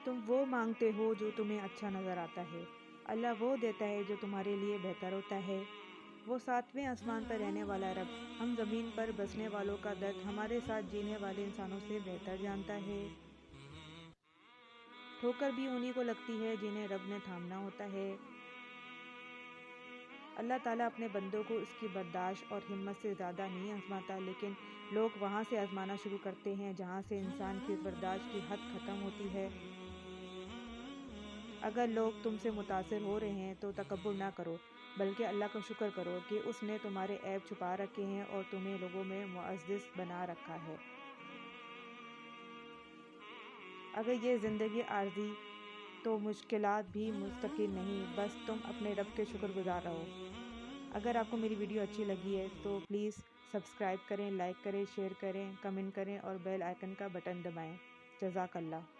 تم وہ مانگتے ہو جو تمہیں اچھا نظر آتا ہے۔ اللہ وہ دیتا ہے جو تمہارے لیے بہتر ہوتا ہے۔ وہ ساتویں آسمان پر رہنے والا رب ہم زمین پر بسنے والوں کا درد ہمارے ساتھ جینے والے انسانوں سے بہتر جانتا ہے۔ ٹھوکر بھی انہی کو لگتی ہے جنہیں رب نے تھامنا ہوتا ہے۔ اللہ تعالیٰ اپنے بندوں کو اس کی برداشت اور ہمت سے زیادہ نہیں آزماتا، لیکن لوگ وہاں سے آزمانا شروع کرتے ہیں جہاں سے انسان کی برداشت کی حد ختم ہوتی ہے۔ اگر لوگ تم سے متاثر ہو رہے ہیں تو تکبر نہ کرو، بلکہ اللہ کا شکر کرو کہ اس نے تمہارے عیب چھپا رکھے ہیں اور تمہیں لوگوں میں معزز بنا رکھا ہے۔ اگر یہ زندگی عارضی تو مشکلات بھی مستقل نہیں، بس تم اپنے رب کے شکر گزار رہو۔ اگر آپ کو میری ویڈیو اچھی لگی ہے تو پلیز سبسکرائب کریں، لائک کریں، شیئر کریں، کمنٹ کریں اور بیل آئیکن کا بٹن دبائیں۔ جزاک اللہ۔